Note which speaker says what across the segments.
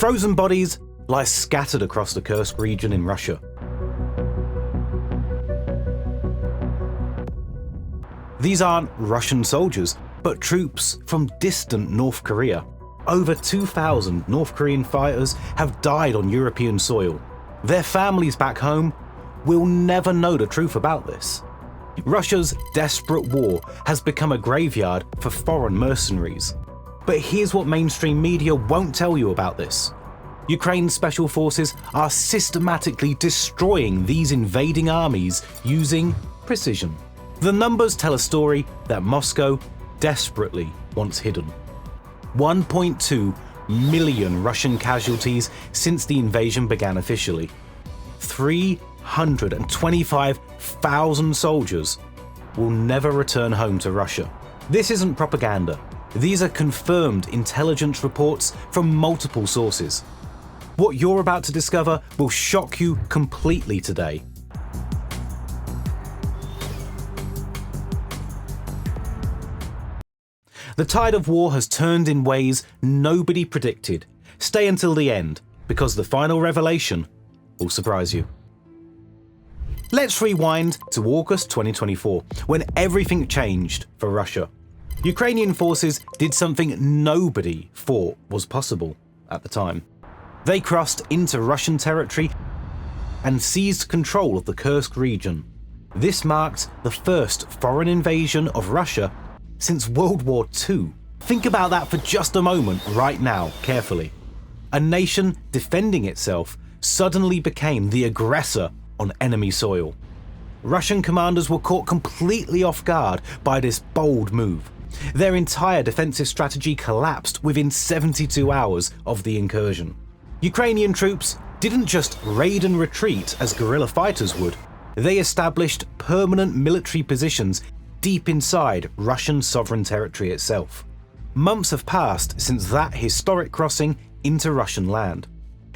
Speaker 1: Frozen bodies lie scattered across the Kursk region in Russia. These aren't Russian soldiers, but troops from distant North Korea. Over 2,000 North Korean fighters have died on European soil. Their families back home will never know the truth about this. Russia's desperate war has become a graveyard for foreign mercenaries. But here's what mainstream media won't tell you about this. Ukraine's special forces are systematically destroying these invading armies using precision. The numbers tell a story that Moscow desperately wants hidden. 1.2 million Russian casualties since the invasion began officially. 325,000 soldiers will never return home to Russia. This isn't propaganda. These are confirmed intelligence reports from multiple sources. What you're about to discover will shock you completely today. The tide of war has turned in ways nobody predicted. Stay until the end, because the final revelation will surprise you. Let's rewind to August 2024, when everything changed for Russia. Ukrainian forces did something nobody thought was possible at the time. They crossed into Russian territory and seized control of the Kursk region. This marked the first foreign invasion of Russia since World War II. Think about that for just a moment right now, carefully. A nation defending itself suddenly became the aggressor on enemy soil. Russian commanders were caught completely off guard by this bold move. Their entire defensive strategy collapsed within 72 hours of the incursion. Ukrainian troops didn't just raid and retreat as guerrilla fighters would. They established permanent military positions deep inside Russian sovereign territory itself. Months have passed since that historic crossing into Russian land.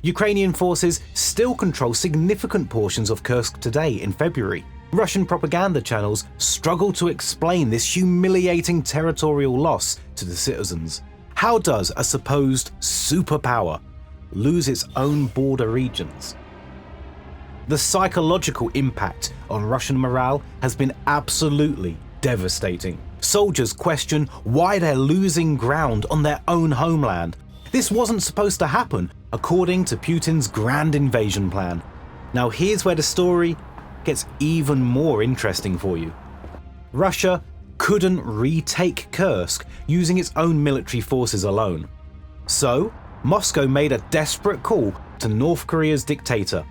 Speaker 1: Ukrainian forces still control significant portions of Kursk today in February. Russian propaganda channels struggle to explain this humiliating territorial loss to the citizens. How does a supposed superpower lose its own border regions? The psychological impact on Russian morale has been absolutely devastating. Soldiers question why they're losing ground on their own homeland. This wasn't supposed to happen, according to Putin's grand invasion plan. Now here's where the story gets even more interesting for you. Russia couldn't retake Kursk using its own military forces alone. So, Moscow made a desperate call to North Korea's dictator.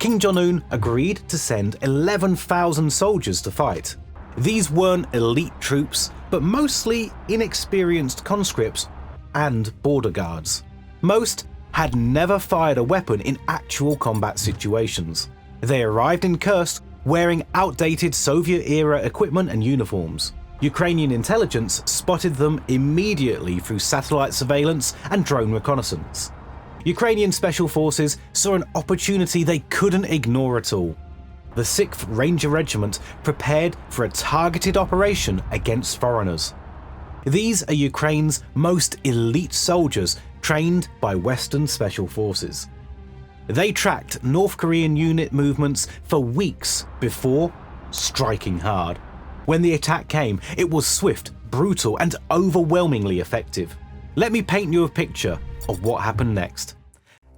Speaker 1: Kim Jong Un agreed to send 11,000 soldiers to fight. These weren't elite troops, but mostly inexperienced conscripts and border guards. Most had never fired a weapon in actual combat situations. They arrived in Kursk wearing outdated Soviet-era equipment and uniforms. Ukrainian intelligence spotted them immediately through satellite surveillance and drone reconnaissance. Ukrainian special forces saw an opportunity they couldn't ignore at all. The 6th Ranger Regiment prepared for a targeted operation against foreigners. These are Ukraine's most elite soldiers trained by Western special forces. They tracked North Korean unit movements for weeks before striking hard. When the attack came, it was swift, brutal, and overwhelmingly effective. Let me paint you a picture of what happened next.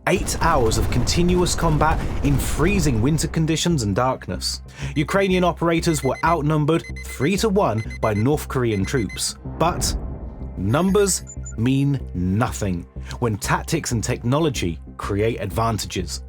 Speaker 1: 8 hours of continuous combat in freezing winter conditions and darkness. Ukrainian operators were outnumbered 3-1 by North Korean troops. But numbers mean nothing when tactics and technology create advantages.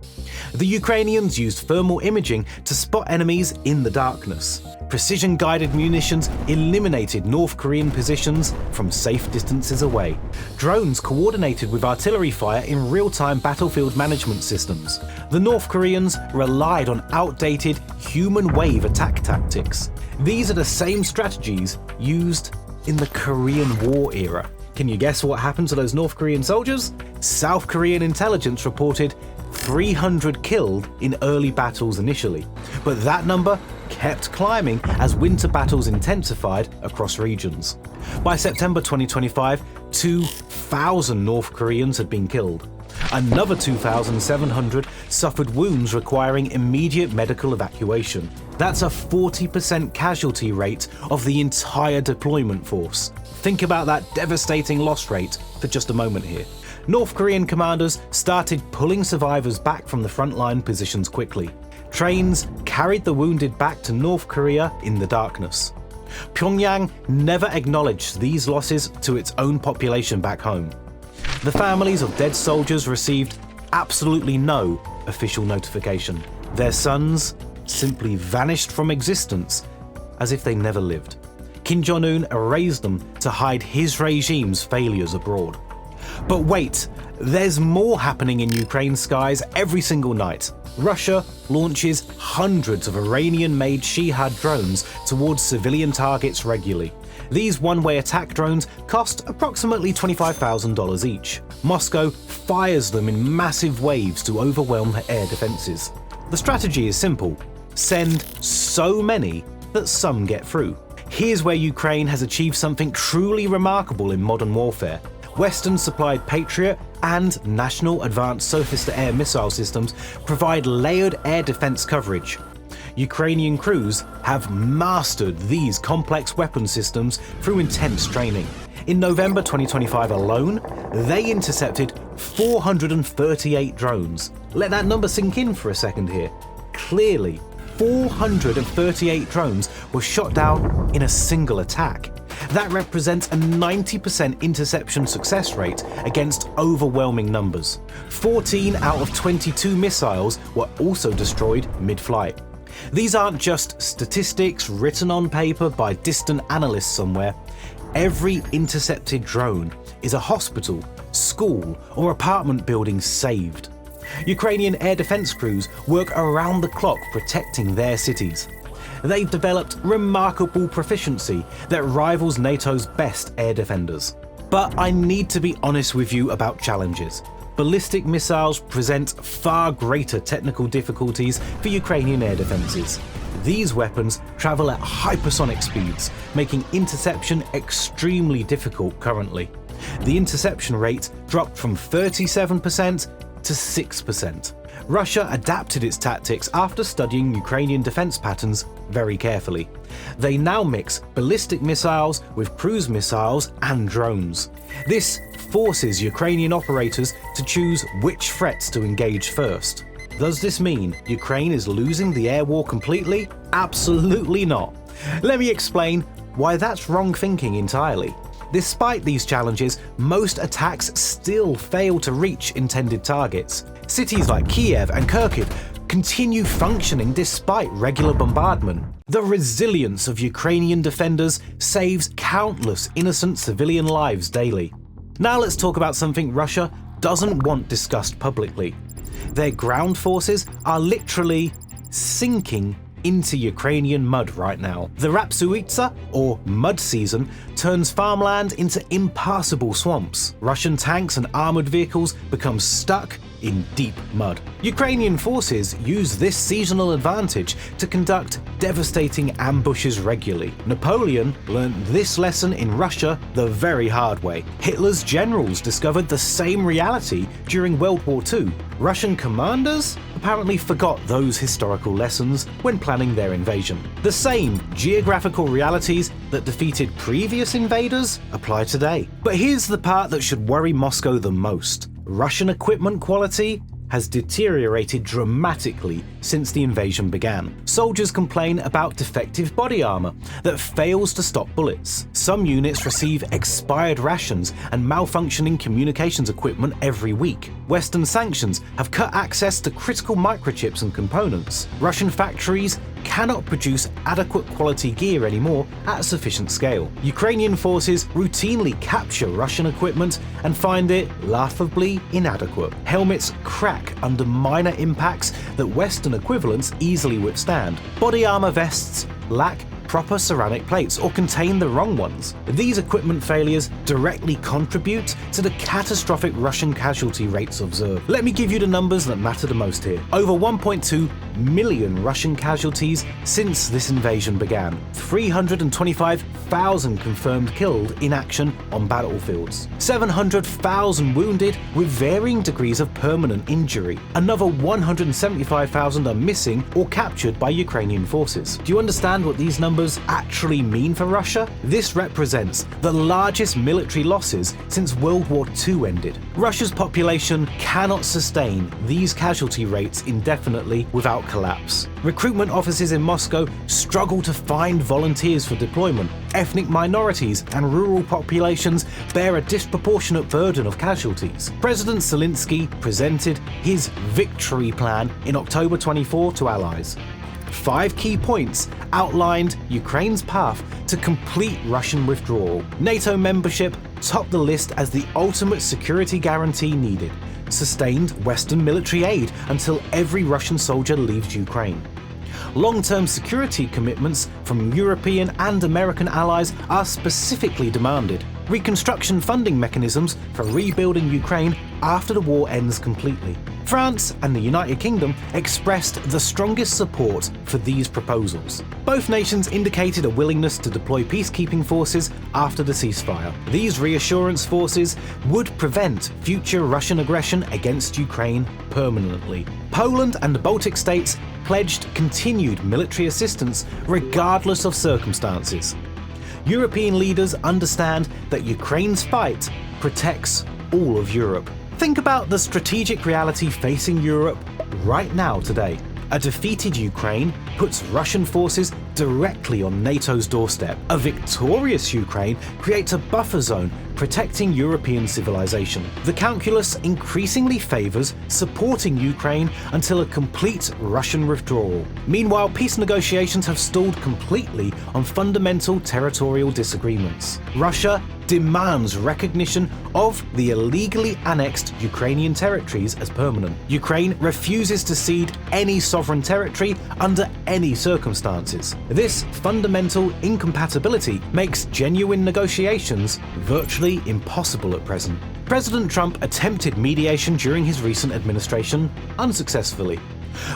Speaker 1: The Ukrainians used thermal imaging to spot enemies in the darkness. Precision-guided munitions eliminated North Korean positions from safe distances away. Drones coordinated with artillery fire in real-time battlefield management systems. The North Koreans relied on outdated human wave attack tactics. These are the same strategies used in the Korean War era. Can you guess what happened to those North Korean soldiers? South Korean intelligence reported 300 killed in early battles initially, but that number kept climbing as winter battles intensified across regions. By September 2025, 2,000 North Koreans had been killed. Another 2,700 suffered wounds requiring immediate medical evacuation. That's a 40% casualty rate of the entire deployment force. Think about that devastating loss rate for just a moment here. North Korean commanders started pulling survivors back from the frontline positions quickly. Trains carried the wounded back to North Korea in the darkness. Pyongyang never acknowledged these losses to its own population back home. The families of dead soldiers received absolutely no official notification. Their sons simply vanished from existence as if they never lived. Kim Jong Un erased them to hide his regime's failures abroad. But wait, there's more happening in Ukraine's skies every single night. Russia launches hundreds of Iranian-made Shahed drones towards civilian targets regularly. These one-way attack drones cost approximately $25,000 each. Moscow fires them in massive waves to overwhelm her air defenses. The strategy is simple: send so many that some get through. Here's where Ukraine has achieved something truly remarkable in modern warfare. Western-supplied Patriot and National Advanced Surface-to-Air Missile Systems provide layered air defense coverage. Ukrainian crews have mastered these complex weapon systems through intense training. In November 2025 alone, they intercepted 438 drones. Let that number sink in for a second here. Clearly, 438 drones were shot down in a single attack. That represents a 90% interception success rate against overwhelming numbers. 14 out of 22 missiles were also destroyed mid-flight. These aren't just statistics written on paper by distant analysts somewhere. Every intercepted drone is a hospital, school, or apartment building saved. Ukrainian air defense crews work around the clock protecting their cities. They've developed remarkable proficiency that rivals NATO's best air defenders. But I need to be honest with you about challenges. Ballistic missiles present far greater technical difficulties for Ukrainian air defenses. These weapons travel at hypersonic speeds, making interception extremely difficult currently. The interception rate dropped from 37% to 6%. Russia adapted its tactics after studying Ukrainian defense patterns very carefully. They now mix ballistic missiles with cruise missiles and drones. This forces Ukrainian operators to choose which threats to engage first. Does this mean Ukraine is losing the air war completely? Absolutely not. Let me explain why that's wrong thinking entirely. Despite these challenges, most attacks still fail to reach intended targets. Cities like Kiev and Kharkiv continue functioning despite regular bombardment. The resilience of Ukrainian defenders saves countless innocent civilian lives daily. Now let's talk about something Russia doesn't want discussed publicly. Their ground forces are literally sinking into Ukrainian mud right now. The Rapsuitsa, or mud season, turns farmland into impassable swamps. Russian tanks and armored vehicles become stuck in deep mud. Ukrainian forces use this seasonal advantage to conduct devastating ambushes regularly. Napoleon learned this lesson in Russia the very hard way. Hitler's generals discovered the same reality during World War II. Russian commanders apparently forgot those historical lessons when planning their invasion. The same geographical realities that defeated previous invaders apply today. But here's the part that should worry Moscow the most. Russian equipment quality has deteriorated dramatically since the invasion began. Soldiers complain about defective body armor that fails to stop bullets. Some units receive expired rations and malfunctioning communications equipment every week. Western sanctions have cut access to critical microchips and components. Russian factories cannot produce adequate quality gear anymore at a sufficient scale. Ukrainian forces routinely capture Russian equipment and find it laughably inadequate. Helmets crack under minor impacts that Western equivalents easily withstand. Body armor vests lack proper ceramic plates or contain the wrong ones. These equipment failures directly contribute to the catastrophic Russian casualty rates observed. Let me give you the numbers that matter the most here. Over 1.2 million Russian casualties since this invasion began. 325,000 confirmed killed in action on battlefields. 700,000 wounded with varying degrees of permanent injury. Another 175,000 are missing or captured by Ukrainian forces. Do you understand what these numbers actually mean for Russia? This represents the largest military losses since World War II ended. Russia's population cannot sustain these casualty rates indefinitely without collapse. Recruitment offices in Moscow struggle to find volunteers for deployment. Ethnic minorities and rural populations bear a disproportionate burden of casualties. President Zelensky presented his victory plan in October 24 to allies. 5 key points outlined Ukraine's path to complete Russian withdrawal. NATO membership topped the list as the ultimate security guarantee needed. Sustained Western military aid until every Russian soldier leaves Ukraine. Long-term security commitments from European and American allies are specifically demanded. Reconstruction funding mechanisms for rebuilding Ukraine after the war ends completely. France and the United Kingdom expressed the strongest support for these proposals. Both nations indicated a willingness to deploy peacekeeping forces after the ceasefire. These reassurance forces would prevent future Russian aggression against Ukraine permanently. Poland and the Baltic states pledged continued military assistance regardless of circumstances. European leaders understand that Ukraine's fight protects all of Europe. Think about the strategic reality facing Europe right now today. A defeated Ukraine puts Russian forces directly on NATO's doorstep. A victorious Ukraine creates a buffer zone protecting European civilization. The calculus increasingly favors supporting Ukraine until a complete Russian withdrawal. Meanwhile, peace negotiations have stalled completely on fundamental territorial disagreements. Russia demands recognition of the illegally annexed Ukrainian territories as permanent. Ukraine refuses to cede any sovereign territory under any circumstances. This fundamental incompatibility makes genuine negotiations virtually impossible at present. President Trump attempted mediation during his recent administration unsuccessfully.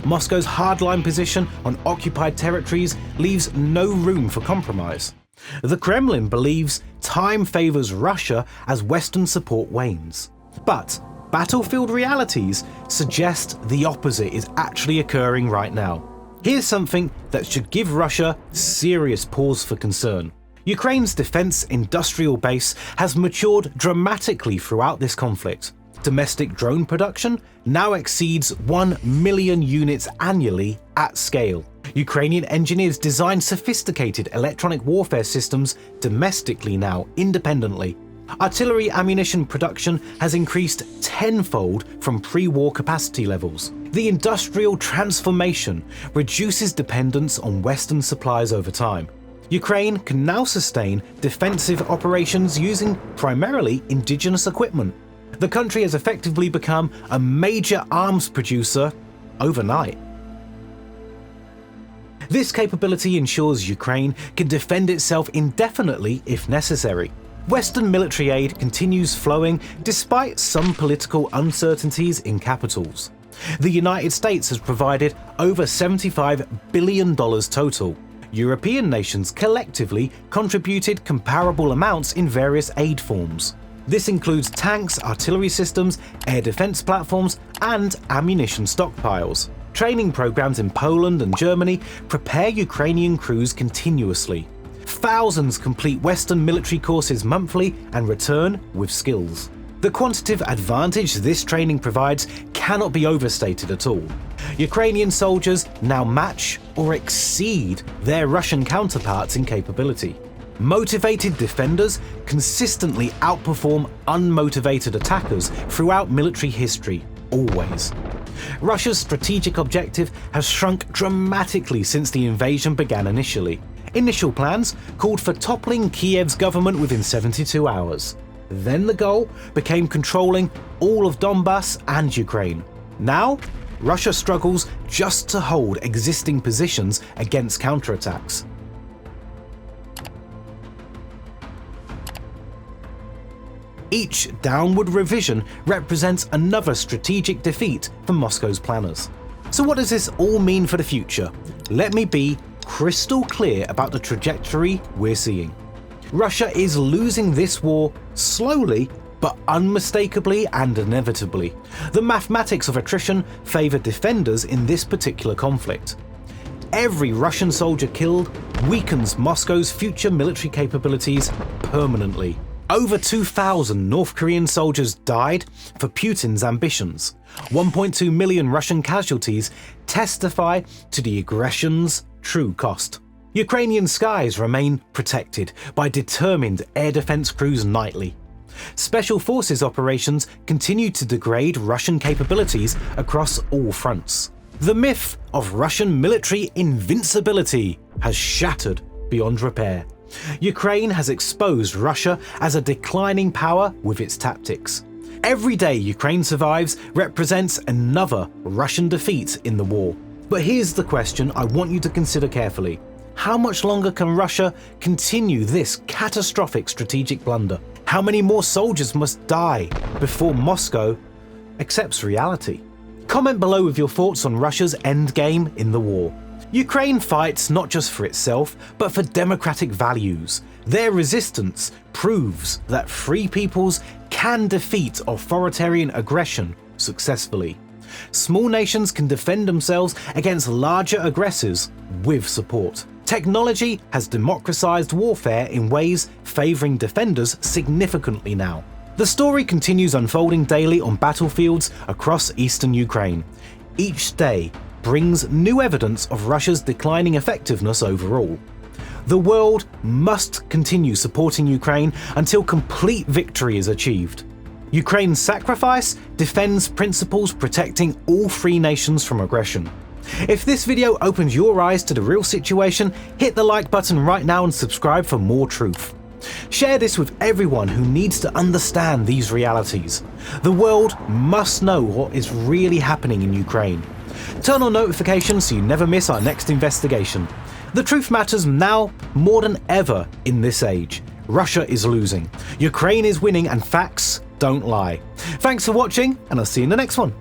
Speaker 1: Moscow's hardline position on occupied territories leaves no room for compromise. The Kremlin believes time favors Russia as Western support wanes. But battlefield realities suggest the opposite is actually occurring right now. Here's something that should give Russia serious pause for concern. Ukraine's defense industrial base has matured dramatically throughout this conflict. Domestic drone production now exceeds 1 million units annually at scale. Ukrainian engineers design sophisticated electronic warfare systems domestically now, independently. Artillery ammunition production has increased tenfold from pre-war capacity levels. The industrial transformation reduces dependence on Western supplies over time. Ukraine can now sustain defensive operations using primarily indigenous equipment. The country has effectively become a major arms producer overnight. This capability ensures Ukraine can defend itself indefinitely if necessary. Western military aid continues flowing despite some political uncertainties in capitals. The United States has provided over $75 billion total. European nations collectively contributed comparable amounts in various aid forms. This includes tanks, artillery systems, air defense platforms, and ammunition stockpiles. Training programs in Poland and Germany prepare Ukrainian crews continuously. Thousands complete Western military courses monthly and return with skills. The quantitative advantage this training provides cannot be overstated at all. Ukrainian soldiers now match or exceed their Russian counterparts in capability. Motivated defenders consistently outperform unmotivated attackers throughout military history, always. Russia's strategic objective has shrunk dramatically since the invasion began initially. Initial plans called for toppling Kiev's government within 72 hours. Then the goal became controlling all of Donbass and Ukraine. Now, Russia struggles just to hold existing positions against counterattacks. Each downward revision represents another strategic defeat for Moscow's planners. So what does this all mean for the future? Let me be crystal clear about the trajectory we're seeing. Russia is losing this war slowly, but unmistakably and inevitably. The mathematics of attrition favour defenders in this particular conflict. Every Russian soldier killed weakens Moscow's future military capabilities permanently. Over 2,000 North Korean soldiers died for Putin's ambitions. 1.2 million Russian casualties testify to the aggression's true cost. Ukrainian skies remain protected by determined air defense crews nightly. Special forces operations continue to degrade Russian capabilities across all fronts. The myth of Russian military invincibility has shattered beyond repair. Ukraine has exposed Russia as a declining power with its tactics. Every day Ukraine survives represents another Russian defeat in the war. But here's the question I want you to consider carefully. How much longer can Russia continue this catastrophic strategic blunder? How many more soldiers must die before Moscow accepts reality? Comment below with your thoughts on Russia's endgame in the war. Ukraine fights not just for itself, but for democratic values. Their resistance proves that free peoples can defeat authoritarian aggression successfully. Small nations can defend themselves against larger aggressors with support. Technology has democratized warfare in ways favoring defenders significantly now. The story continues unfolding daily on battlefields across eastern Ukraine. Each day brings new evidence of Russia's declining effectiveness overall. The world must continue supporting Ukraine until complete victory is achieved. Ukraine's sacrifice defends principles protecting all free nations from aggression. If this video opens your eyes to the real situation, hit the like button right now and subscribe for more truth. Share this with everyone who needs to understand these realities. The world must know what is really happening in Ukraine. Turn on notifications so you never miss our next investigation. The truth matters now more than ever in this age. Russia is losing, Ukraine is winning, and facts don't lie. Thanks for watching, and I'll see you in the next one.